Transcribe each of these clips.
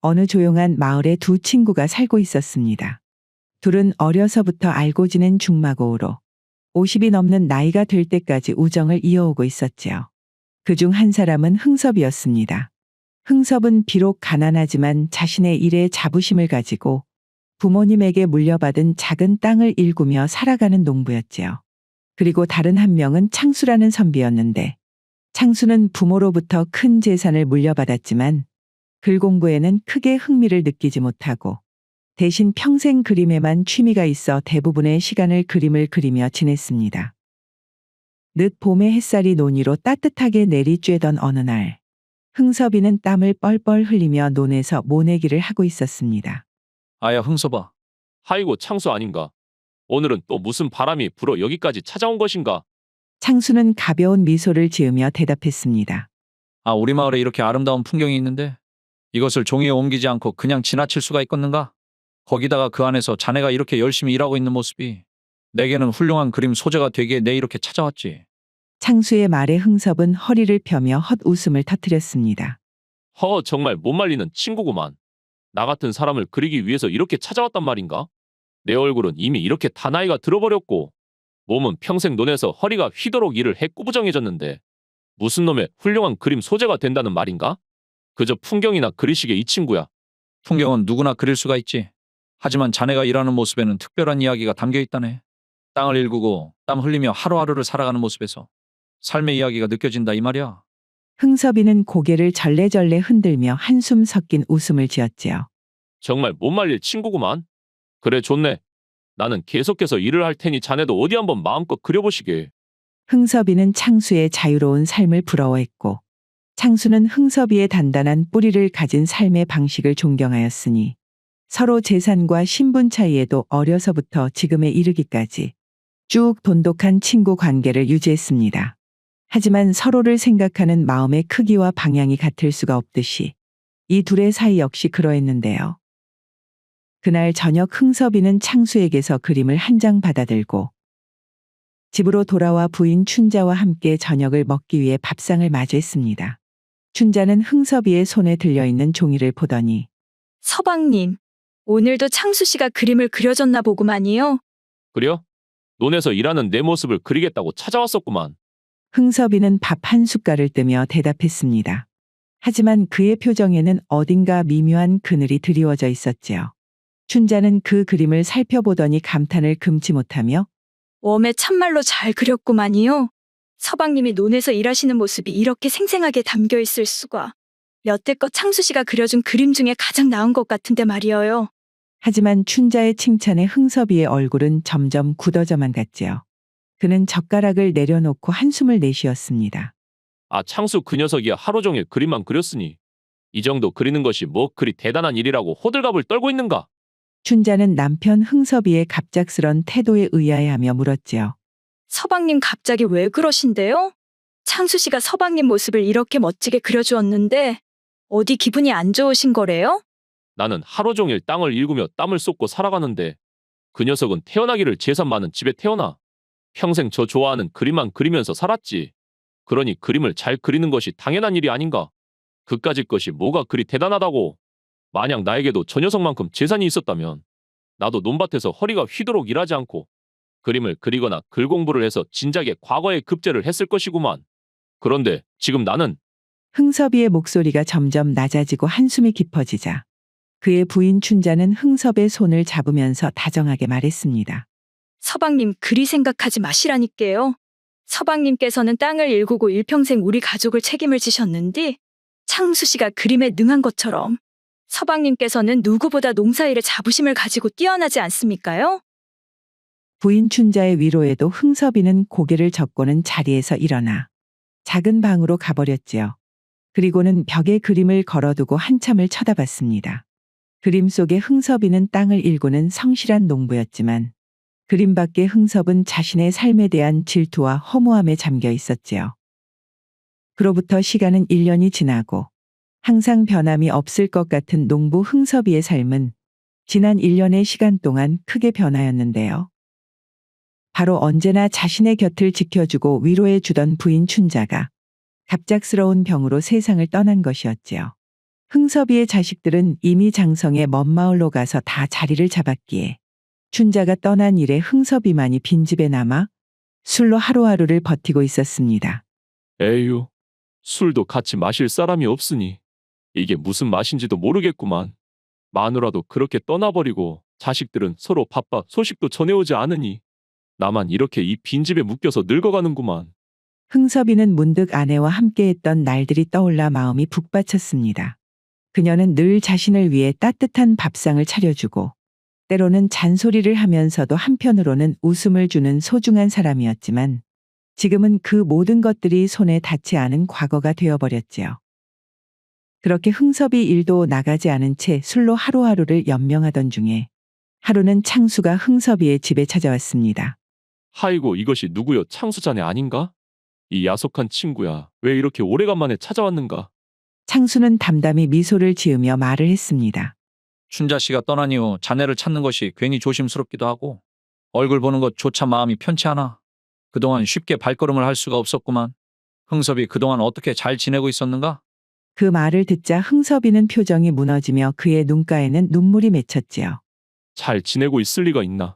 어느 조용한 마을에 두 친구가 살고 있었습니다. 둘은 어려서부터 알고 지낸 중마고우로 50이 넘는 나이가 될 때까지 우정을 이어오고 있었지요. 그중 한 사람은 흥섭이었습니다. 흥섭은 비록 가난하지만 자신의 일에 자부심을 가지고 부모님에게 물려받은 작은 땅을 일구며 살아가는 농부였지요. 그리고 다른 한 명은 창수라는 선비였는데, 창수는 부모로부터 큰 재산을 물려받았지만 글 공부에는 크게 흥미를 느끼지 못하고 대신 평생 그림에만 취미가 있어 대부분의 시간을 그림을 그리며 지냈습니다. 늦 봄의 햇살이 논위로 따뜻하게 내리쬐던 어느 날, 흥섭이는 땀을 뻘뻘 흘리며 논에서 모내기를 하고 있었습니다. 아야 흥섭아. 하이고 창수 아닌가? 오늘은 또 무슨 바람이 불어 여기까지 찾아온 것인가? 창수는 가벼운 미소를 지으며 대답했습니다. 아, 우리 마을에 이렇게 아름다운 풍경이 있는데 이것을 종이에 옮기지 않고 그냥 지나칠 수가 있겠는가? 거기다가 그 안에서 자네가 이렇게 열심히 일하고 있는 모습이 내게는 훌륭한 그림 소재가 되기에 내 이렇게 찾아왔지. 창수의 말에 흥섭은 허리를 펴며 헛웃음을 터뜨렸습니다. 정말 못 말리는 친구구만. 나 같은 사람을 그리기 위해서 이렇게 찾아왔단 말인가? 내 얼굴은 이미 이렇게 다 나이가 들어버렸고 몸은 평생 논에서 허리가 휘도록 일을 해 꾸부정해졌는데 무슨 놈의 훌륭한 그림 소재가 된다는 말인가? 그저 풍경이나 그리시게 이 친구야. 풍경은 누구나 그릴 수가 있지. 하지만 자네가 일하는 모습에는 특별한 이야기가 담겨 있다네. 땅을 일구고 땀 흘리며 하루하루를 살아가는 모습에서 삶의 이야기가 느껴진다 이 말이야. 흥섭이는 고개를 절레절레 흔들며 한숨 섞인 웃음을 지었지요. 정말 못 말릴 친구구만. 그래 좋네. 나는 계속해서 일을 할 테니 자네도 어디 한번 마음껏 그려보시게. 흥섭이는 창수의 자유로운 삶을 부러워했고, 창수는 흥섭이의 단단한 뿌리를 가진 삶의 방식을 존경하였으니 서로 재산과 신분 차이에도 어려서부터 지금에 이르기까지 쭉 돈독한 친구 관계를 유지했습니다. 하지만 서로를 생각하는 마음의 크기와 방향이 같을 수가 없듯이 이 둘의 사이 역시 그러했는데요. 그날 저녁 흥섭이는 창수에게서 그림을 한 장 받아들고 집으로 돌아와 부인 춘자와 함께 저녁을 먹기 위해 밥상을 마주했습니다. 춘자는 흥섭이의 손에 들려있는 종이를 보더니 서방님, 오늘도 창수 씨가 그림을 그려줬나 보구만이요. 그려? 논에서 일하는 내 모습을 그리겠다고 찾아왔었구만. 흥섭이는 밥 한 숟갈을 뜨며 대답했습니다. 하지만 그의 표정에는 어딘가 미묘한 그늘이 드리워져 있었지요. 춘자는 그 그림을 살펴보더니 감탄을 금치 못하며 웜에 참말로 잘 그렸구만이요. 서방님이 논에서 일하시는 모습이 이렇게 생생하게 담겨 있을 수가. 여태껏 창수 씨가 그려준 그림 중에 가장 나은 것 같은데 말이어요. 하지만 춘자의 칭찬에 흥섭이의 얼굴은 점점 굳어져만 갔지요. 그는 젓가락을 내려놓고 한숨을 내쉬었습니다. 아 창수 그 녀석이야 하루 종일 그림만 그렸으니 이 정도 그리는 것이 뭐 그리 대단한 일이라고 호들갑을 떨고 있는가? 춘자는 남편 흥섭이의 갑작스런 태도에 의아해하며 물었지요. 서방님 갑자기 왜 그러신데요? 창수 씨가 서방님 모습을 이렇게 멋지게 그려주었는데 어디 기분이 안 좋으신 거래요? 나는 하루 종일 땅을 일구며 땀을 쏟고 살아가는데 그 녀석은 태어나기를 재산 많은 집에 태어나 평생 저 좋아하는 그림만 그리면서 살았지. 그러니 그림을 잘 그리는 것이 당연한 일이 아닌가? 그까짓 것이 뭐가 그리 대단하다고. 만약 나에게도 저 녀석만큼 재산이 있었다면 나도 논밭에서 허리가 휘도록 일하지 않고 그림을 그리거나 글 공부를 해서 진작에 과거에 급제를 했을 것이구만. 그런데 지금 나는 흥섭이의 목소리가 점점 낮아지고 한숨이 깊어지자 그의 부인 춘자는 흥섭의 손을 잡으면서 다정하게 말했습니다. 서방님 그리 생각하지 마시라니까요. 서방님께서는 땅을 일구고 일평생 우리 가족을 책임을 지셨는데 창수 씨가 그림에 능한 것처럼 서방님께서는 누구보다 농사일에 자부심을 가지고 뛰어나지 않습니까요? 부인 춘자의 위로에도 흥섭이는 고개를 젓고는 자리에서 일어나 작은 방으로 가버렸지요. 그리고는 벽에 그림을 걸어두고 한참을 쳐다봤습니다. 그림 속의 흥섭이는 땅을 일구는 성실한 농부였지만 그림 밖의 흥섭은 자신의 삶에 대한 질투와 허무함에 잠겨 있었지요. 그로부터 시간은 1년이 지나고 항상 변함이 없을 것 같은 농부 흥섭이의 삶은 지난 1년의 시간 동안 크게 변하였는데요. 바로 언제나 자신의 곁을 지켜주고 위로해 주던 부인 춘자가 갑작스러운 병으로 세상을 떠난 것이었지요. 흥섭이의 자식들은 이미 장성의 먼 마을로 가서 다 자리를 잡았기에 춘자가 떠난 이래 흥섭이만이 빈집에 남아 술로 하루하루를 버티고 있었습니다. 에휴, 술도 같이 마실 사람이 없으니 이게 무슨 맛인지도 모르겠구만. 마누라도 그렇게 떠나버리고 자식들은 서로 바빠 소식도 전해오지 않으니 나만 이렇게 이 빈집에 묶여서 늙어가는구만. 흥섭이는 문득 아내와 함께했던 날들이 떠올라 마음이 북받쳤습니다. 그녀는 늘 자신을 위해 따뜻한 밥상을 차려주고 때로는 잔소리를 하면서도 한편으로는 웃음을 주는 소중한 사람이었지만 지금은 그 모든 것들이 손에 닿지 않은 과거가 되어버렸지요. 그렇게 흥섭이 일도 나가지 않은 채 술로 하루하루를 연명하던 중에 하루는 창수가 흥섭이의 집에 찾아왔습니다. 하이고 이것이 누구여 창수 자네 아닌가? 이 야속한 친구야. 왜 이렇게 오래간만에 찾아왔는가? 창수는 담담히 미소를 지으며 말을 했습니다. 춘자 씨가 떠난 이후 자네를 찾는 것이 괜히 조심스럽기도 하고 얼굴 보는 것조차 마음이 편치 않아. 그동안 쉽게 발걸음을 할 수가 없었구만. 흥섭이 그동안 어떻게 잘 지내고 있었는가? 그 말을 듣자 흥섭이는 표정이 무너지며 그의 눈가에는 눈물이 맺혔지요. 잘 지내고 있을 리가 있나?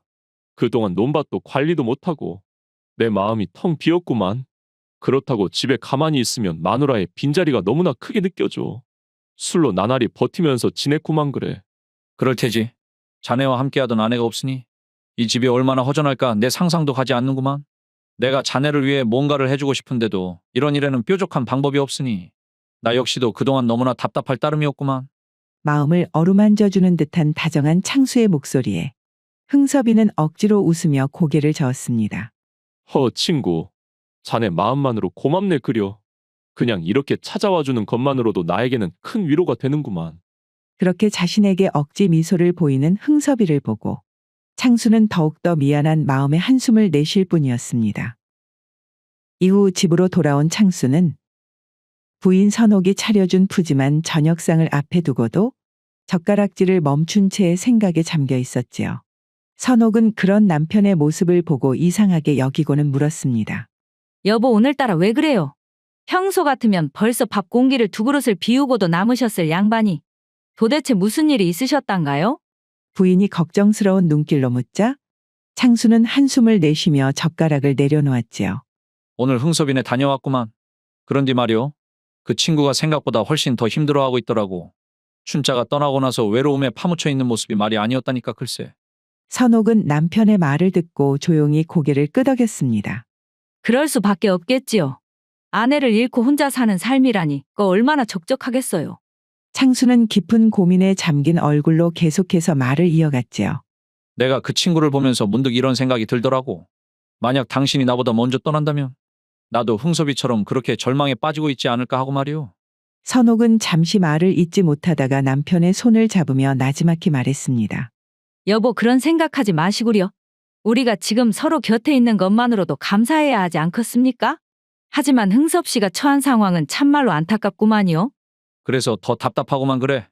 그동안 논밭도 관리도 못하고 내 마음이 텅 비었구만. 그렇다고 집에 가만히 있으면 마누라의 빈자리가 너무나 크게 느껴져. 술로 나날이 버티면서 지냈구만 그래. 그럴 테지. 자네와 함께하던 아내가 없으니 이 집이 얼마나 허전할까 내 상상도 가지 않는구만. 내가 자네를 위해 뭔가를 해주고 싶은데도 이런 일에는 뾰족한 방법이 없으니 나 역시도 그동안 너무나 답답할 따름이었구만. 마음을 어루만져주는 듯한 다정한 창수의 목소리에 흥섭이는 억지로 웃으며 고개를 저었습니다. 허 친구, 자네 마음만으로 고맙네 그려. 그냥 이렇게 찾아와주는 것만으로도 나에게는 큰 위로가 되는구만. 그렇게 자신에게 억지 미소를 보이는 흥섭이를 보고 창수는 더욱더 미안한 마음에 한숨을 내쉴 뿐이었습니다. 이후 집으로 돌아온 창수는 부인 선옥이 차려준 푸짐한 저녁상을 앞에 두고도 젓가락질을 멈춘 채 생각에 잠겨 있었지요. 선옥은 그런 남편의 모습을 보고 이상하게 여기고는 물었습니다. 여보 오늘따라 왜 그래요? 평소 같으면 벌써 밥 공기를 2그릇을 비우고도 남으셨을 양반이 도대체 무슨 일이 있으셨단가요? 부인이 걱정스러운 눈길로 묻자 창수는 한숨을 내쉬며 젓가락을 내려놓았지요. 오늘 흥섭이네 다녀왔구만. 그런데 말이오. 그 친구가 생각보다 훨씬 더 힘들어하고 있더라고. 춘자가 떠나고 나서 외로움에 파묻혀 있는 모습이 말이 아니었다니까 글쎄. 선옥은 남편의 말을 듣고 조용히 고개를 끄덕였습니다. 그럴 수밖에 없겠지요. 아내를 잃고 혼자 사는 삶이라니 그거 얼마나 적적하겠어요. 창수는 깊은 고민에 잠긴 얼굴로 계속해서 말을 이어갔지요. 내가 그 친구를 보면서 문득 이런 생각이 들더라고. 만약 당신이 나보다 먼저 떠난다면 나도 흥섭이처럼 그렇게 절망에 빠지고 있지 않을까 하고 말이오. 선옥은 잠시 말을 잇지 못하다가 남편의 손을 잡으며 나지막히 말했습니다. 여보 그런 생각하지 마시구려. 우리가 지금 서로 곁에 있는 것만으로도 감사해야 하지 않겠습니까? 하지만 흥섭 씨가 처한 상황은 참말로 안타깝구만요. 그래서 더 답답하고만 그래.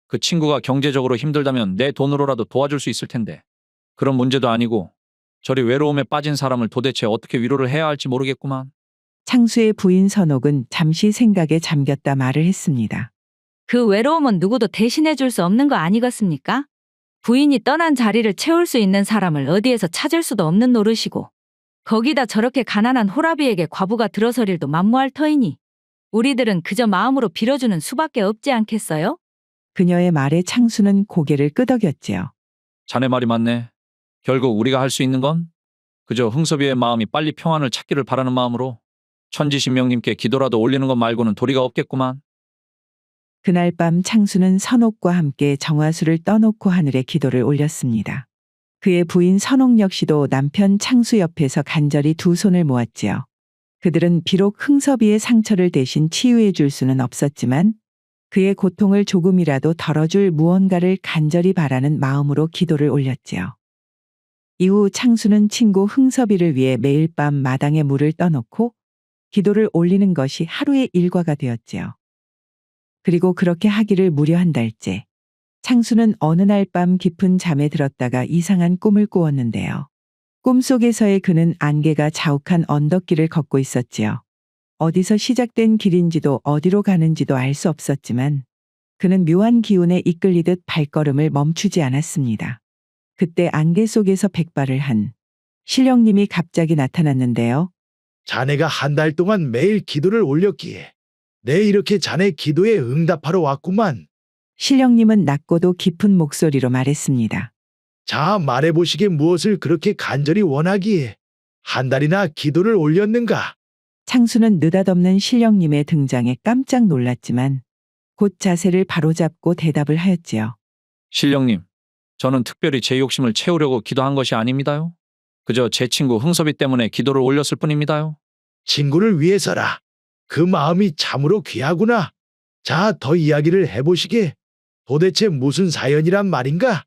그 친구가 경제적으로 힘들다면 내 돈으로라도 도와줄 수 있을 텐데. 그런 문제도 아니고 저리 외로움에 빠진 사람을 도대체 어떻게 위로를 해야 할지 모르겠구만. 창수의 부인 선옥은 잠시 생각에 잠겼다 말을 했습니다. 그 외로움은 누구도 대신해 줄 수 없는 거 아니겠습니까? 부인이 떠난 자리를 채울 수 있는 사람을 어디에서 찾을 수도 없는 노릇이고 거기다 저렇게 가난한 호라비에게 과부가 들어설 일도 만무할 터이니 우리들은 그저 마음으로 빌어주는 수밖에 없지 않겠어요? 그녀의 말에 창수는 고개를 끄덕였지요. 자네 말이 맞네. 결국 우리가 할 수 있는 건 그저 흥섭이의 마음이 빨리 평안을 찾기를 바라는 마음으로 천지신명님께 기도라도 올리는 것 말고는 도리가 없겠구만. 그날 밤 창수는 선옥과 함께 정화수를 떠놓고 하늘에 기도를 올렸습니다. 그의 부인 선옥 역시도 남편 창수 옆에서 간절히 두 손을 모았지요. 그들은 비록 흥섭이의 상처를 대신 치유해 줄 수는 없었지만 그의 고통을 조금이라도 덜어줄 무언가를 간절히 바라는 마음으로 기도를 올렸지요. 이후 창수는 친구 흥섭이를 위해 매일 밤 마당에 물을 떠놓고 기도를 올리는 것이 하루의 일과가 되었지요. 그리고 그렇게 하기를 무려 한 달째. 창수는 어느 날 밤 깊은 잠에 들었다가 이상한 꿈을 꾸었는데요. 꿈속에서의 그는 안개가 자욱한 언덕길을 걷고 있었지요. 어디서 시작된 길인지도 어디로 가는지도 알 수 없었지만 그는 묘한 기운에 이끌리듯 발걸음을 멈추지 않았습니다. 그때 안개 속에서 백발을 한 신령님이 갑자기 나타났는데요. 자네가 한 달 동안 매일 기도를 올렸기에 내 이렇게 자네 기도에 응답하러 왔구만. 신령님은 낮고도 깊은 목소리로 말했습니다. 자, 말해보시게 무엇을 그렇게 간절히 원하기에 한 달이나 기도를 올렸는가? 창수는 느닷없는 신령님의 등장에 깜짝 놀랐지만 곧 자세를 바로잡고 대답을 하였지요. 신령님, 저는 특별히 제 욕심을 채우려고 기도한 것이 아닙니다요. 그저 제 친구 흥섭이 때문에 기도를 올렸을 뿐입니다요. 친구를 위해서라. 그 마음이 참으로 귀하구나. 자, 더 이야기를 해보시게. 도대체 무슨 사연이란 말인가?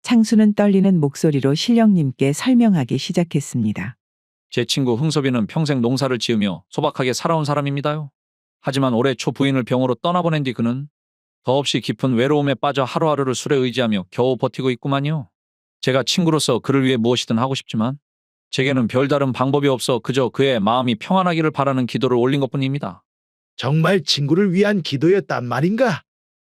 창수는 떨리는 목소리로 신령님께 설명하기 시작했습니다. 제 친구 흥섭이는 평생 농사를 지으며 소박하게 살아온 사람입니다요. 하지만 올해 초 부인을 병으로 떠나보낸 뒤 그는 더없이 깊은 외로움에 빠져 하루하루를 술에 의지하며 겨우 버티고 있구만요. 제가 친구로서 그를 위해 무엇이든 하고 싶지만 제게는 별다른 방법이 없어 그저 그의 마음이 평안하기를 바라는 기도를 올린 것뿐입니다. 정말 친구를 위한 기도였단 말인가?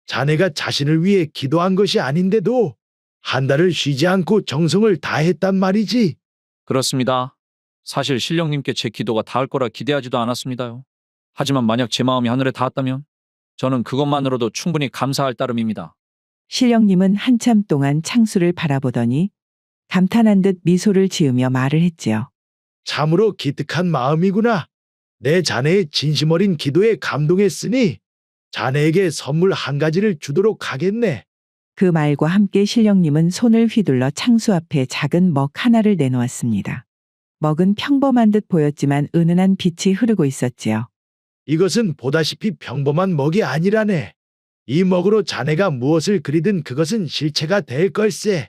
자네가 자신을 위해 기도한 것이 아닌데도 한 달을 쉬지 않고 정성을 다했단 말이지. 그렇습니다. 사실 신령님께 제 기도가 닿을 거라 기대하지도 않았습니다요. 하지만 만약 제 마음이 하늘에 닿았다면 저는 그것만으로도 충분히 감사할 따름입니다. 신령님은 한참 동안 창수를 바라보더니 감탄한 듯 미소를 지으며 말을 했지요. 참으로 기특한 마음이구나. 내 자네의 진심 어린 기도에 감동했으니 자네에게 선물 한 가지를 주도록 하겠네. 그 말과 함께 신령님은 손을 휘둘러 창수 앞에 작은 먹 하나를 내놓았습니다. 먹은 평범한 듯 보였지만 은은한 빛이 흐르고 있었지요. 이것은 보다시피 평범한 먹이 아니라네. 이 먹으로 자네가 무엇을 그리든 그것은 실체가 될 걸세.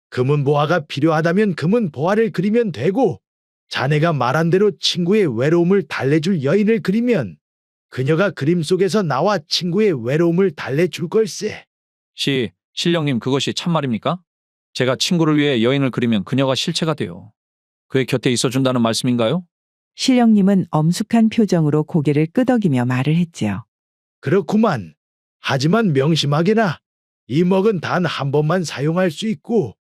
금은 보화가 필요하다면 금은 보화를 그리면 되고, 자네가 말한 대로 친구의 외로움을 달래줄 여인을 그리면 그녀가 그림 속에서 나와 친구의 외로움을 달래줄 걸세. 신령님 그것이 참말입니까? 제가 친구를 위해 여인을 그리면 그녀가 실체가 돼요. 그의 곁에 있어준다는 말씀인가요? 신령님은 엄숙한 표정으로 고개를 끄덕이며 말을 했지요. 그렇구만. 하지만 명심하게나 이 먹은 단 한 번만 사용할 수 있고,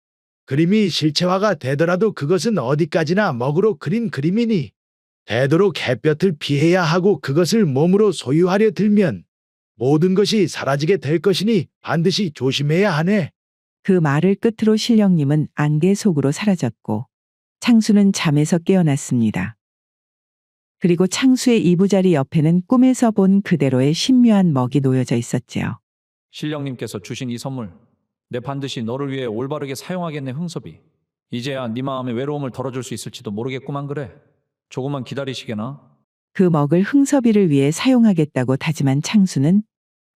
그림이 실체화가 되더라도 그것은 어디까지나 먹으로 그린 그림이니 되도록 햇볕을 피해야 하고 그것을 몸으로 소유하려 들면 모든 것이 사라지게 될 것이니 반드시 조심해야 하네. 그 말을 끝으로 신령님은 안개 속으로 사라졌고 창수는 잠에서 깨어났습니다. 그리고 창수의 이부자리 옆에는 꿈에서 본 그대로의 신묘한 먹이 놓여져 있었지요. 신령님께서 주신 이 선물, 내 반드시 너를 위해 올바르게 사용하겠네 흥섭이. 이제야 네 마음의 외로움을 덜어줄 수 있을지도 모르겠구만 그래. 조금만 기다리시게나. 그 먹을 흥섭이를 위해 사용하겠다고 다짐한 창수는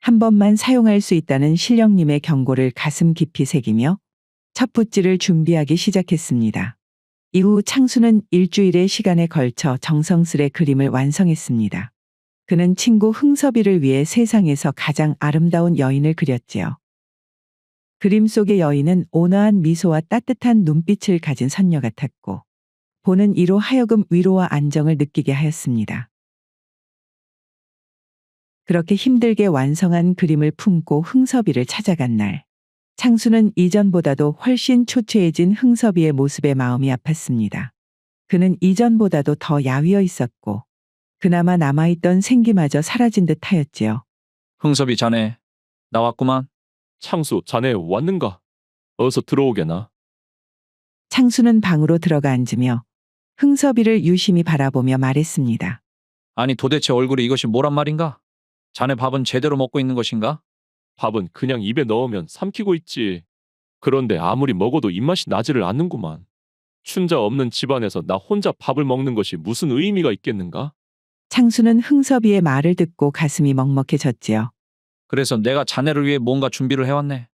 한 번만 사용할 수 있다는 신령님의 경고를 가슴 깊이 새기며 첫 붓질을 준비하기 시작했습니다. 이후 창수는 일주일의 시간에 걸쳐 정성스레 그림을 완성했습니다. 그는 친구 흥섭이를 위해 세상에서 가장 아름다운 여인을 그렸지요. 그림 속의 여인은 온화한 미소와 따뜻한 눈빛을 가진 선녀 같았고 보는 이로 하여금 위로와 안정을 느끼게 하였습니다. 그렇게 힘들게 완성한 그림을 품고 흥섭이를 찾아간 날, 창수는 이전보다도 훨씬 초췌해진 흥섭이의 모습에 마음이 아팠습니다. 그는 이전보다도 더 야위어 있었고 그나마 남아있던 생기마저 사라진 듯 하였지요. 흥섭이 자네 나왔구만. 창수, 자네 왔는가? 어서 들어오게나. 창수는 방으로 들어가 앉으며 흥섭이를 유심히 바라보며 말했습니다. 아니 도대체 얼굴이 이것이 뭐란 말인가? 자네 밥은 제대로 먹고 있는 것인가? 밥은 그냥 입에 넣으면 삼키고 있지. 그런데 아무리 먹어도 입맛이 나지를 않는구만. 춘자 없는 집안에서 나 혼자 밥을 먹는 것이 무슨 의미가 있겠는가? 창수는 흥섭이의 말을 듣고 가슴이 먹먹해졌지요. 그래서 내가 자네를 위해 뭔가 준비를 해왔네.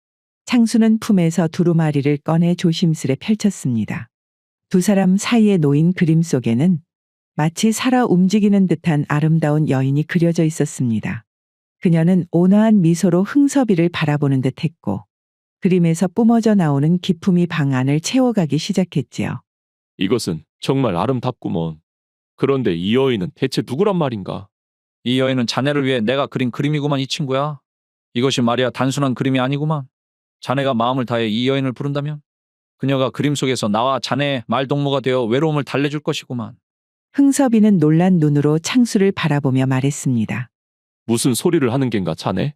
창수는 품에서 두루마리를 꺼내 조심스레 펼쳤습니다. 두 사람 사이에 놓인 그림 속에는 마치 살아 움직이는 듯한 아름다운 여인이 그려져 있었습니다. 그녀는 온화한 미소로 흥섭이를 바라보는 듯했고 그림에서 뿜어져 나오는 기품이 방 안을 채워가기 시작했지요. 이것은 정말 아름답구먼. 그런데 이 여인은 대체 누구란 말인가? 이 여인은 자네를 위해 내가 그린 그림이구만 이 친구야. 이것이 말이야 단순한 그림이 아니구만. 자네가 마음을 다해 이 여인을 부른다면 그녀가 그림 속에서 나와 자네의 말동무가 되어 외로움을 달래줄 것이구만. 흥섭이는 놀란 눈으로 창수를 바라보며 말했습니다. 무슨 소리를 하는 겐가 자네?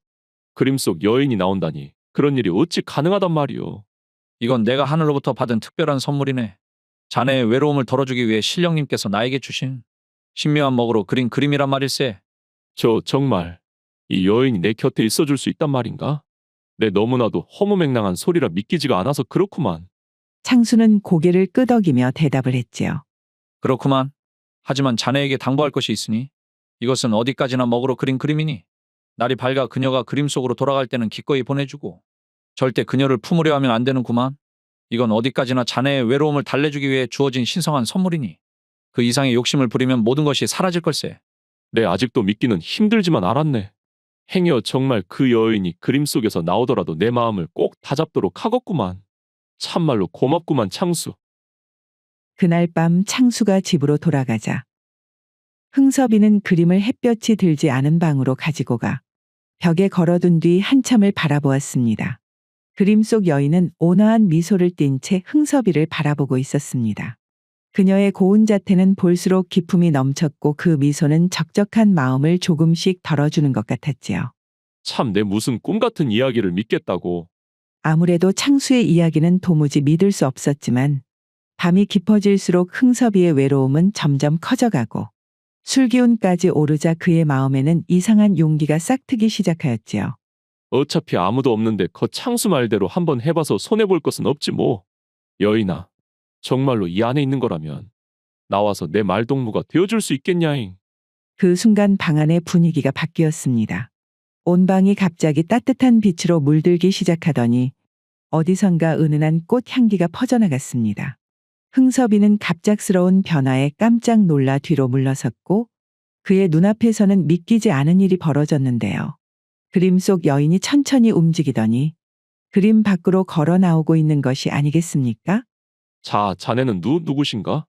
그림 속 여인이 나온다니 그런 일이 어찌 가능하단 말이오. 이건 내가 하늘로부터 받은 특별한 선물이네. 자네의 외로움을 덜어주기 위해 신령님께서 나에게 주신 신묘한 먹으로 그린 그림이란 말일세. 저 정말 이 여인이 내 곁에 있어줄 수 있단 말인가? 내 너무나도 허무맹랑한 소리라 믿기지가 않아서 그렇구만. 창수는 고개를 끄덕이며 대답을 했지요. 그렇구만. 하지만 자네에게 당부할 것이 있으니 이것은 어디까지나 먹으로 그린 그림이니 날이 밝아 그녀가 그림 속으로 돌아갈 때는 기꺼이 보내주고 절대 그녀를 품으려 하면 안 되는구만. 이건 어디까지나 자네의 외로움을 달래주기 위해 주어진 신성한 선물이니 그 이상의 욕심을 부리면 모든 것이 사라질 걸세. 내 아직도 믿기는 힘들지만 알았네. 행여 정말 그 여인이 그림 속에서 나오더라도 내 마음을 꼭 다잡도록 하겠구만. 참말로 고맙구만 창수. 그날 밤 창수가 집으로 돌아가자 흥섭이는 그림을 햇볕이 들지 않은 방으로 가지고 가 벽에 걸어둔 뒤 한참을 바라보았습니다. 그림 속 여인은 온화한 미소를 띤 채 흥섭이를 바라보고 있었습니다. 그녀의 고운 자태는 볼수록 기품이 넘쳤고 그 미소는 적적한 마음을 조금씩 덜어주는 것 같았지요. 참 내 무슨 꿈 같은 이야기를 믿겠다고. 아무래도 창수의 이야기는 도무지 믿을 수 없었지만 밤이 깊어질수록 흥섭이의 외로움은 점점 커져가고 술기운까지 오르자 그의 마음에는 이상한 용기가 싹트기 시작하였지요. 어차피 아무도 없는데 거 창수 말대로 한번 해봐서 손해볼 것은 없지 뭐. 여인아, 정말로 이 안에 있는 거라면 나와서 내 말동무가 되어줄 수 있겠냐잉. 그 순간 방 안의 분위기가 바뀌었습니다. 온 방이 갑자기 따뜻한 빛으로 물들기 시작하더니 어디선가 은은한 꽃 향기가 퍼져나갔습니다. 흥섭이는 갑작스러운 변화에 깜짝 놀라 뒤로 물러섰고 그의 눈앞에서는 믿기지 않은 일이 벌어졌는데요. 그림 속 여인이 천천히 움직이더니 그림 밖으로 걸어 나오고 있는 것이 아니겠습니까? 자, 자네는 누구신가?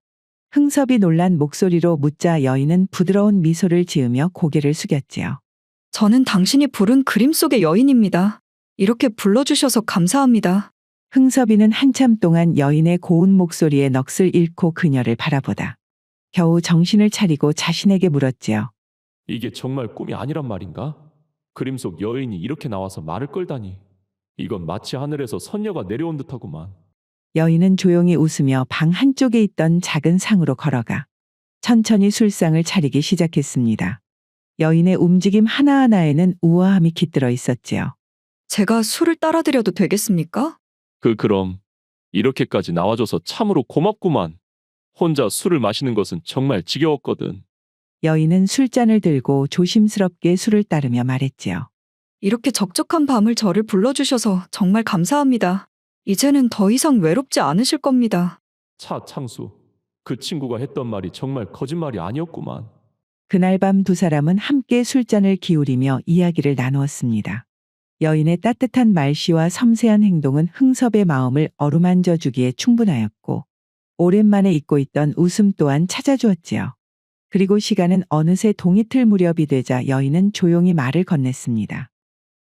흥섭이 놀란 목소리로 묻자 여인은 부드러운 미소를 지으며 고개를 숙였지요. 저는 당신이 부른 그림 속의 여인입니다. 이렇게 불러주셔서 감사합니다. 흥섭이는 한참 동안 여인의 고운 목소리에 넋을 잃고 그녀를 바라보다 겨우 정신을 차리고 자신에게 물었지요. 이게 정말 꿈이 아니란 말인가? 그림 속 여인이 이렇게 나와서 말을 걸다니. 이건 마치 하늘에서 선녀가 내려온 듯하구만. 여인은 조용히 웃으며 방 한쪽에 있던 작은 상으로 걸어가 천천히 술상을 차리기 시작했습니다. 여인의 움직임 하나하나에는 우아함이 깃들어 있었지요. 제가 술을 따라드려도 되겠습니까? 그럼 이렇게까지 나와줘서 참으로 고맙구만. 혼자 술을 마시는 것은 정말 지겨웠거든. 여인은 술잔을 들고 조심스럽게 술을 따르며 말했지요. 이렇게 적적한 밤을 저를 불러주셔서 정말 감사합니다. 이제는 더 이상 외롭지 않으실 겁니다. 차 창수, 그 친구가 했던 말이 정말 거짓말이 아니었구만. 그날 밤 두 사람은 함께 술잔을 기울이며 이야기를 나누었습니다. 여인의 따뜻한 말씨와 섬세한 행동은 흥섭의 마음을 어루만져 주기에 충분하였고 오랜만에 잊고 있던 웃음 또한 찾아주었지요. 그리고 시간은 어느새 동이틀 무렵이 되자 여인은 조용히 말을 건넸습니다.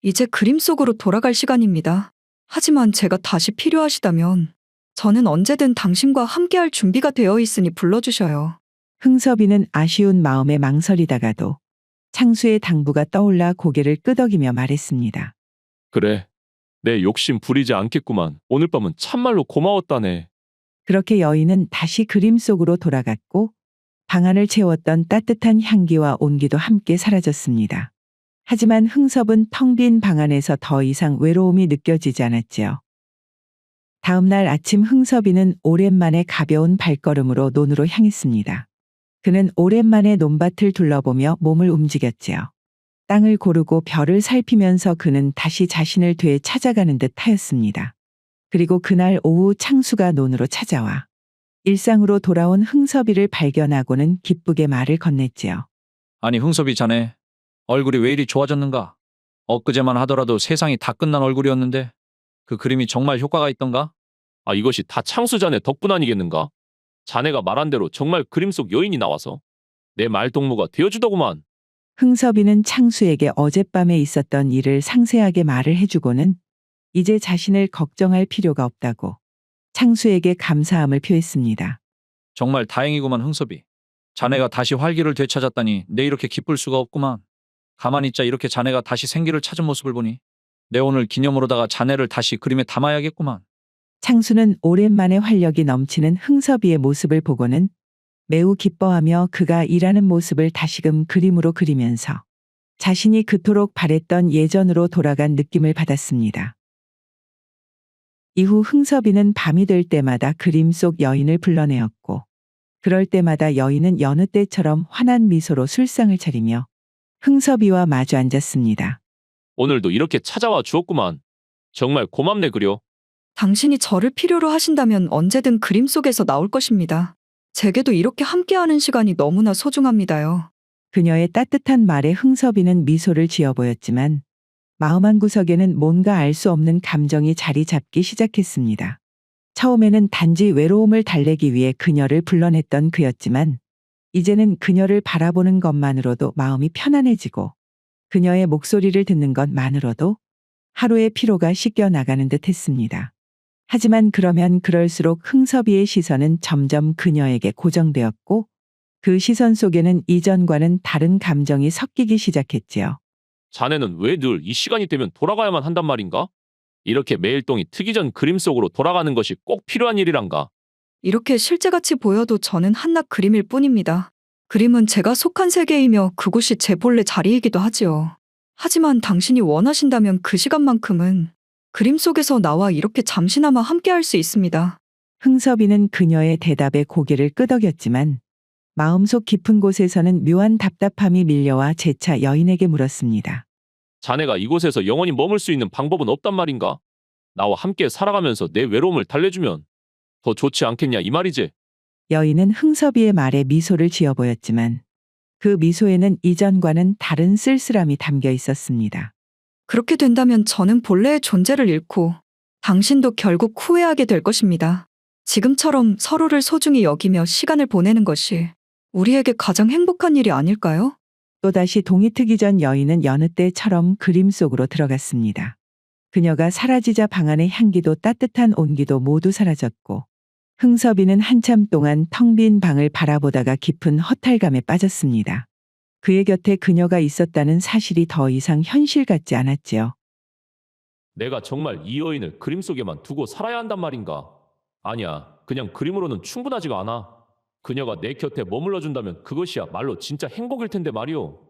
이제 그림 속으로 돌아갈 시간입니다. 하지만 제가 다시 필요하시다면 저는 언제든 당신과 함께할 준비가 되어 있으니 불러주셔요. 흥섭이는 아쉬운 마음에 망설이다가도 창수의 당부가 떠올라 고개를 끄덕이며 말했습니다. 그래, 내 욕심 부리지 않겠구만. 오늘 밤은 참말로 고마웠다네. 그렇게 여인은 다시 그림 속으로 돌아갔고 방 안을 채웠던 따뜻한 향기와 온기도 함께 사라졌습니다. 하지만 흥섭은 텅 빈 방 안에서 더 이상 외로움이 느껴지지 않았지요. 다음 날 아침 흥섭이는 오랜만에 가벼운 발걸음으로 논으로 향했습니다. 그는 오랜만에 논밭을 둘러보며 몸을 움직였지요. 땅을 고르고 별을 살피면서 그는 다시 자신을 되찾아가는 찾아가는 듯 하였습니다. 그리고 그날 오후 창수가 논으로 찾아와 일상으로 돌아온 흥섭이를 발견하고는 기쁘게 말을 건넸지요. 아니 흥섭이 자네 얼굴이 왜 이리 좋아졌는가? 엊그제만 하더라도 세상이 다 끝난 얼굴이었는데 그 그림이 정말 효과가 있던가? 아, 이것이 다 창수 자네 덕분 아니겠는가? 자네가 말한 대로 정말 그림 속 여인이 나와서 내 말동무가 되어주더구만. 흥섭이는 창수에게 어젯밤에 있었던 일을 상세하게 말을 해주고는 이제 자신을 걱정할 필요가 없다고 창수에게 감사함을 표했습니다. 정말 다행이구만 흥섭이. 자네가 다시 활기를 되찾았다니 내 이렇게 기쁠 수가 없구만. 가만히 있자 이렇게 자네가 다시 생기를 찾은 모습을 보니 내 오늘 기념으로다가 자네를 다시 그림에 담아야겠구만. 창수는 오랜만에 활력이 넘치는 흥섭이의 모습을 보고는 매우 기뻐하며 그가 일하는 모습을 다시금 그림으로 그리면서 자신이 그토록 바랬던 예전으로 돌아간 느낌을 받았습니다. 이후 흥섭이는 밤이 될 때마다 그림 속 여인을 불러내었고 그럴 때마다 여인은 여느 때처럼 환한 미소로 술상을 차리며 흥섭이와 마주 앉았습니다. 오늘도 이렇게 찾아와 주었구만. 정말 고맙네 그려. 당신이 저를 필요로 하신다면 언제든 그림 속에서 나올 것입니다. 제게도 이렇게 함께하는 시간이 너무나 소중합니다요. 그녀의 따뜻한 말에 흥섭이는 미소를 지어 보였지만 마음 한구석에는 뭔가 알 수 없는 감정이 자리 잡기 시작했습니다. 처음에는 단지 외로움을 달래기 위해 그녀를 불러냈던 그였지만 이제는 그녀를 바라보는 것만으로도 마음이 편안해지고 그녀의 목소리를 듣는 것만으로도 하루의 피로가 씻겨 나가는 듯 했습니다. 하지만 그러면 그럴수록 흥섭이의 시선은 점점 그녀에게 고정되었고 그 시선 속에는 이전과는 다른 감정이 섞이기 시작했지요. 자네는 왜 늘 이 시간이 되면 돌아가야만 한단 말인가? 이렇게 매일 똥이 트기 전 그림 속으로 돌아가는 것이 꼭 필요한 일이란가? 이렇게 실제같이 보여도 저는 한낱 그림일 뿐입니다. 그림은 제가 속한 세계이며 그곳이 제 본래 자리이기도 하지요. 하지만 당신이 원하신다면 그 시간만큼은 그림 속에서 나와 이렇게 잠시나마 함께할 수 있습니다. 흥섭이는 그녀의 대답에 고개를 끄덕였지만 마음속 깊은 곳에서는 묘한 답답함이 밀려와 재차 여인에게 물었습니다. 자네가 이곳에서 영원히 머물 수 있는 방법은 없단 말인가? 나와 함께 살아가면서 내 외로움을 달래주면 더 좋지 않겠냐 이 말이지? 여인은 흥섭이의 말에 미소를 지어 보였지만 그 미소에는 이전과는 다른 쓸쓸함이 담겨 있었습니다. 그렇게 된다면 저는 본래의 존재를 잃고 당신도 결국 후회하게 될 것입니다. 지금처럼 서로를 소중히 여기며 시간을 보내는 것이 우리에게 가장 행복한 일이 아닐까요? 또다시 동이 트기 전 여인은 여느 때처럼 그림 속으로 들어갔습니다. 그녀가 사라지자 방 안의 향기도 따뜻한 온기도 모두 사라졌고 흥섭이는 한참 동안 텅 빈 방을 바라보다가 깊은 허탈감에 빠졌습니다. 그의 곁에 그녀가 있었다는 사실이 더 이상 현실 같지 않았지요. 내가 정말 이 여인을 그림 속에만 두고 살아야 한단 말인가? 아니야, 그냥 그림으로는 충분하지가 않아. 그녀가 내 곁에 머물러준다면 그것이야 말로 진짜 행복일 텐데 말이오.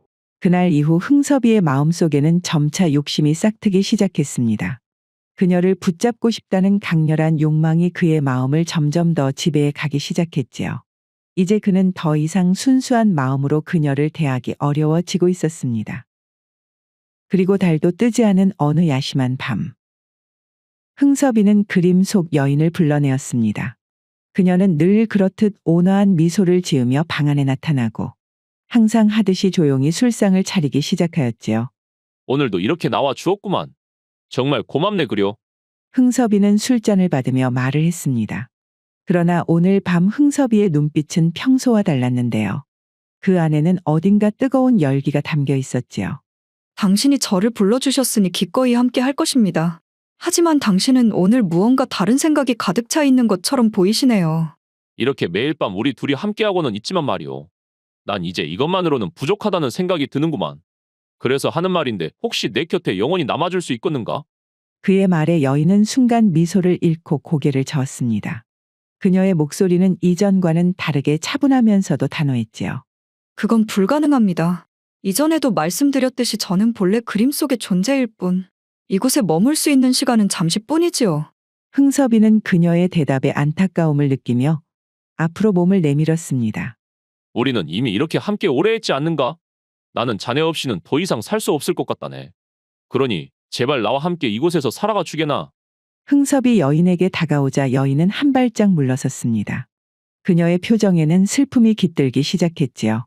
그날 이후 흥섭이의 마음속에는 점차 욕심이 싹트기 시작했습니다. 그녀를 붙잡고 싶다는 강렬한 욕망이 그의 마음을 점점 더 지배해 가기 시작했지요. 이제 그는 더 이상 순수한 마음으로 그녀를 대하기 어려워지고 있었습니다. 그리고 달도 뜨지 않은 어느 야심한 밤. 흥섭이는 그림 속 여인을 불러내었습니다. 그녀는 늘 그렇듯 온화한 미소를 지으며 방 안에 나타나고 항상 하듯이 조용히 술상을 차리기 시작하였지요. 오늘도 이렇게 나와 주었구만. 정말 고맙네 그려. 흥섭이는 술잔을 받으며 말을 했습니다. 그러나 오늘 밤 흥섭이의 눈빛은 평소와 달랐는데요. 그 안에는 어딘가 뜨거운 열기가 담겨 있었지요. 당신이 저를 불러주셨으니 기꺼이 함께 할 것입니다. 하지만 당신은 오늘 무언가 다른 생각이 가득 차 있는 것처럼 보이시네요. 이렇게 매일 밤 우리 둘이 함께하고는 있지만 말이오. 난 이제 이것만으로는 부족하다는 생각이 드는구만. 그래서 하는 말인데 혹시 내 곁에 영원히 남아줄 수 있겠는가? 그의 말에 여인은 순간 미소를 잃고 고개를 저었습니다. 그녀의 목소리는 이전과는 다르게 차분하면서도 단호했지요. 그건 불가능합니다. 이전에도 말씀드렸듯이 저는 본래 그림 속의 존재일 뿐, 이곳에 머물 수 있는 시간은 잠시뿐이지요. 흥섭이는 그녀의 대답에 안타까움을 느끼며 앞으로 몸을 내밀었습니다. 우리는 이미 이렇게 함께 오래 했지 않는가? 나는 자네 없이는 더 이상 살 수 없을 것 같다네. 그러니 제발 나와 함께 이곳에서 살아가 주게나. 흥섭이 여인에게 다가오자 여인은 한 발짝 물러섰습니다. 그녀의 표정에는 슬픔이 깃들기 시작했지요.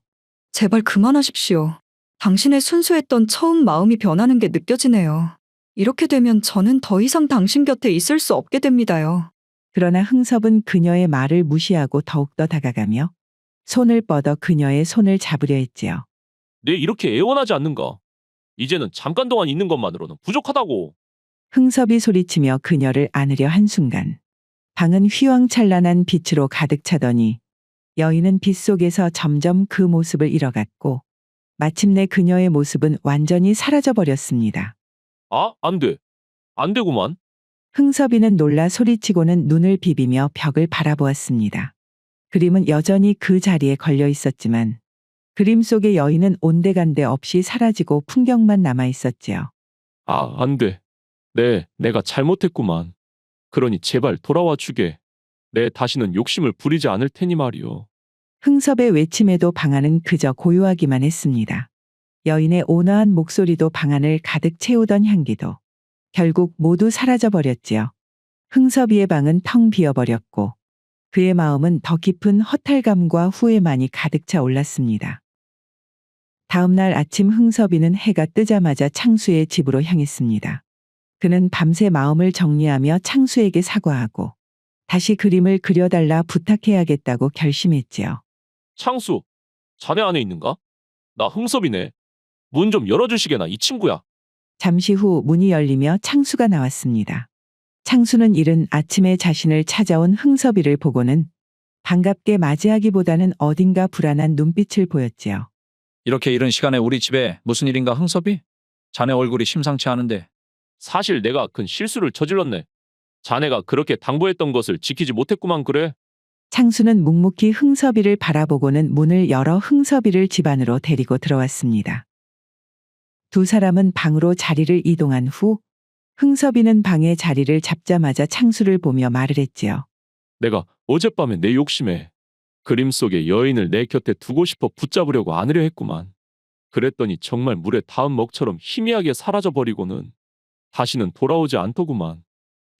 제발 그만하십시오. 당신의 순수했던 처음 마음이 변하는 게 느껴지네요. 이렇게 되면 저는 더 이상 당신 곁에 있을 수 없게 됩니다요. 그러나 흥섭은 그녀의 말을 무시하고 더욱더 다가가며 손을 뻗어 그녀의 손을 잡으려 했지요. 내 이렇게 애원하지 않는가? 이제는 잠깐 동안 있는 것만으로는 부족하다고. 흥섭이 소리치며 그녀를 안으려 한 순간 방은 휘황찬란한 빛으로 가득 차더니 여인은 빛 속에서 점점 그 모습을 잃어갔고 마침내 그녀의 모습은 완전히 사라져 버렸습니다. 아, 안 돼. 안 되구만. 흥섭이는 놀라 소리치고는 눈을 비비며 벽을 바라보았습니다. 그림은 여전히 그 자리에 걸려 있었지만 그림 속의 여인은 온데간데 없이 사라지고 풍경만 남아 있었지요. 아, 안 돼. 내가 잘못했구만. 그러니 제발 돌아와 주게. 내 다시는 욕심을 부리지 않을 테니 말이오. 흥섭의 외침에도 방 안은 그저 고요하기만 했습니다. 여인의 온화한 목소리도 방 안을 가득 채우던 향기도 결국 모두 사라져 버렸지요. 흥섭이의 방은 텅 비어버렸고 그의 마음은 더 깊은 허탈감과 후회만이 가득 차 올랐습니다. 다음 날 아침 흥섭이는 해가 뜨자마자 창수의 집으로 향했습니다. 그는 밤새 마음을 정리하며 창수에게 사과하고 다시 그림을 그려달라 부탁해야겠다고 결심했지요. 창수, 자네 안에 있는가? 나 흥섭이네. 문 좀 열어주시게나, 이 친구야. 잠시 후 문이 열리며 창수가 나왔습니다. 창수는 이른 아침에 자신을 찾아온 흥섭이를 보고는 반갑게 맞이하기보다는 어딘가 불안한 눈빛을 보였지요. 이렇게 이른 시간에 우리 집에 무슨 일인가 흥섭이? 자네 얼굴이 심상치 않은데. 사실 내가 큰 실수를 저질렀네. 자네가 그렇게 당부했던 것을 지키지 못했구만 그래. 창수는 묵묵히 흥섭이를 바라보고는 문을 열어 흥섭이를 집 안으로 데리고 들어왔습니다. 두 사람은 방으로 자리를 이동한 후 흥섭이는 방에 자리를 잡자마자 창수를 보며 말을 했지요. 내가 어젯밤에 내 욕심에 그림 속의 여인을 내 곁에 두고 싶어 붙잡으려고 안으려 했구만. 그랬더니 정말 물에 닿은 먹처럼 희미하게 사라져버리고는 다시는 돌아오지 않더구만.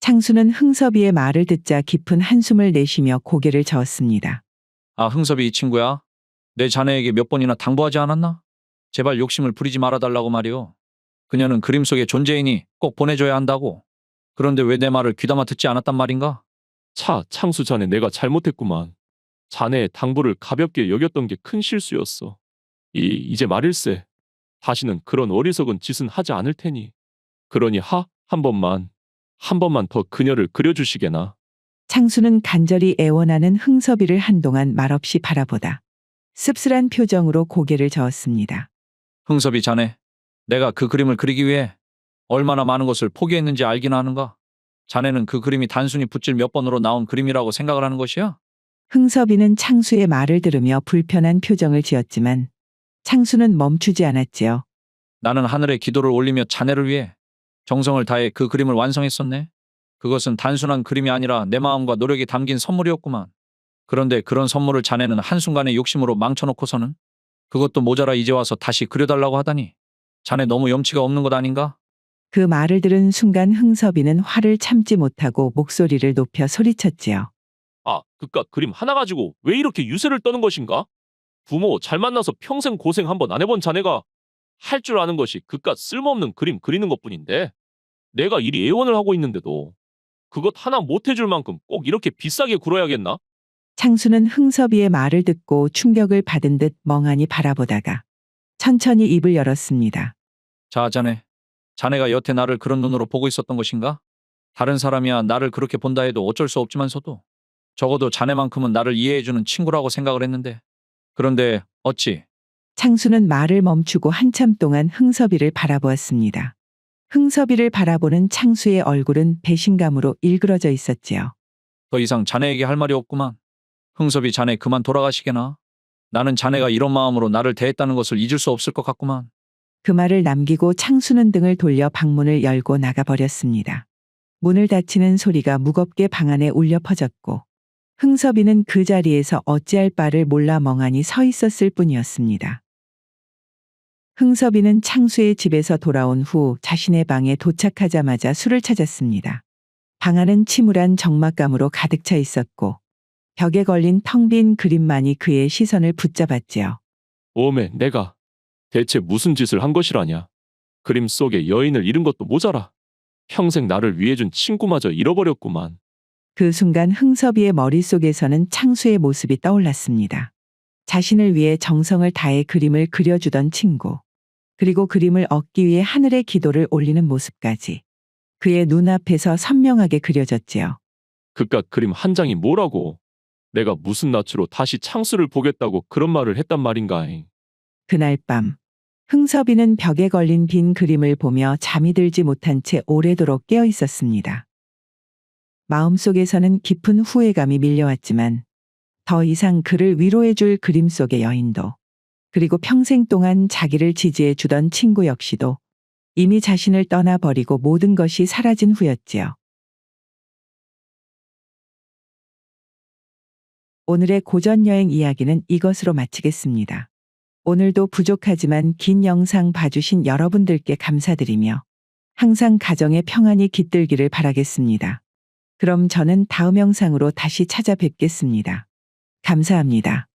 창수는 흥섭이의 말을 듣자 깊은 한숨을 내쉬며 고개를 저었습니다. 아, 흥섭이 이 친구야? 내 자네에게 몇 번이나 당부하지 않았나? 제발 욕심을 부리지 말아달라고 말이오. 그녀는 그림 속의 존재이니 꼭 보내줘야 한다고. 그런데 왜 내 말을 귀담아 듣지 않았단 말인가? 창수 자네 내가 잘못했구만. 자네의 당부를 가볍게 여겼던 게 큰 실수였어. 이제 말일세. 다시는 그런 어리석은 짓은 하지 않을 테니. 그러니 한 번만 더 그녀를 그려주시게나. 창수는 간절히 애원하는 흥섭이를 한동안 말없이 바라보다 씁쓸한 표정으로 고개를 저었습니다. 흥섭이 자네, 내가 그 그림을 그리기 위해 얼마나 많은 것을 포기했는지 알기나 하는가? 자네는 그 그림이 단순히 붓질 몇 번으로 나온 그림이라고 생각을 하는 것이야? 흥섭이는 창수의 말을 들으며 불편한 표정을 지었지만 창수는 멈추지 않았지요. 나는 하늘에 기도를 올리며 자네를 위해 정성을 다해 그 그림을 완성했었네. 그것은 단순한 그림이 아니라 내 마음과 노력이 담긴 선물이었구만. 그런데 그런 선물을 자네는 한순간의 욕심으로 망쳐놓고서는 그것도 모자라 이제 와서 다시 그려달라고 하다니. 자네 너무 염치가 없는 것 아닌가? 그 말을 들은 순간 흥섭이는 화를 참지 못하고 목소리를 높여 소리쳤지요. 아, 그깟 그림 하나 가지고 왜 이렇게 유세를 떠는 것인가? 부모 잘 만나서 평생 고생 한번 안 해본 자네가 할 줄 아는 것이 그깟 쓸모없는 그림 그리는 것뿐인데 내가 이리 애원을 하고 있는데도 그것 하나 못 해줄 만큼 꼭 이렇게 비싸게 굴어야겠나? 창수는 흥섭이의 말을 듣고 충격을 받은 듯 멍하니 바라보다가 천천히 입을 열었습니다. 자, 자네가 여태 나를 그런 눈으로 보고 있었던 것인가? 다른 사람이야 나를 그렇게 본다 해도 어쩔 수 없지만서도 적어도 자네만큼은 나를 이해해주는 친구라고 생각을 했는데. 그런데 어찌? 창수는 말을 멈추고 한참 동안 흥섭이를 바라보았습니다. 흥섭이를 바라보는 창수의 얼굴은 배신감으로 일그러져 있었지요. 더 이상 자네에게 할 말이 없구만. 흥섭이 자네 그만 돌아가시게나. 나는 자네가 이런 마음으로 나를 대했다는 것을 잊을 수 없을 것 같구만. 그 말을 남기고 창수는 등을 돌려 방문을 열고 나가버렸습니다. 문을 닫히는 소리가 무겁게 방 안에 울려 퍼졌고 흥섭이는 그 자리에서 어찌할 바를 몰라 멍하니 서 있었을 뿐이었습니다. 흥섭이는 창수의 집에서 돌아온 후 자신의 방에 도착하자마자 술을 찾았습니다. 방 안은 침울한 적막감으로 가득 차 있었고 벽에 걸린 텅 빈 그림만이 그의 시선을 붙잡았지요. 오메, 내가 대체 무슨 짓을 한 것이라냐? 그림 속의 여인을 잃은 것도 모자라 평생 나를 위해준 친구마저 잃어버렸구만. 그 순간 흥섭이의 머릿속에서는 창수의 모습이 떠올랐습니다. 자신을 위해 정성을 다해 그림을 그려주던 친구. 그리고 그림을 얻기 위해 하늘에 기도를 올리는 모습까지. 그의 눈앞에서 선명하게 그려졌지요. 그깟 그림 한 장이 뭐라고? 내가 무슨 낯으로 다시 창수를 보겠다고 그런 말을 했단 말인가? 그날 밤 흥섭이는 벽에 걸린 빈 그림을 보며 잠이 들지 못한 채 오래도록 깨어 있었습니다. 마음속에서는 깊은 후회감이 밀려왔지만 더 이상 그를 위로해줄 그림 속의 여인도, 그리고 평생 동안 자기를 지지해 주던 친구 역시도 이미 자신을 떠나버리고 모든 것이 사라진 후였지요. 오늘의 고전여행 이야기는 이것으로 마치겠습니다. 오늘도 부족하지만 긴 영상 봐주신 여러분들께 감사드리며 항상 가정의 평안이 깃들기를 바라겠습니다. 그럼 저는 다음 영상으로 다시 찾아뵙겠습니다. 감사합니다.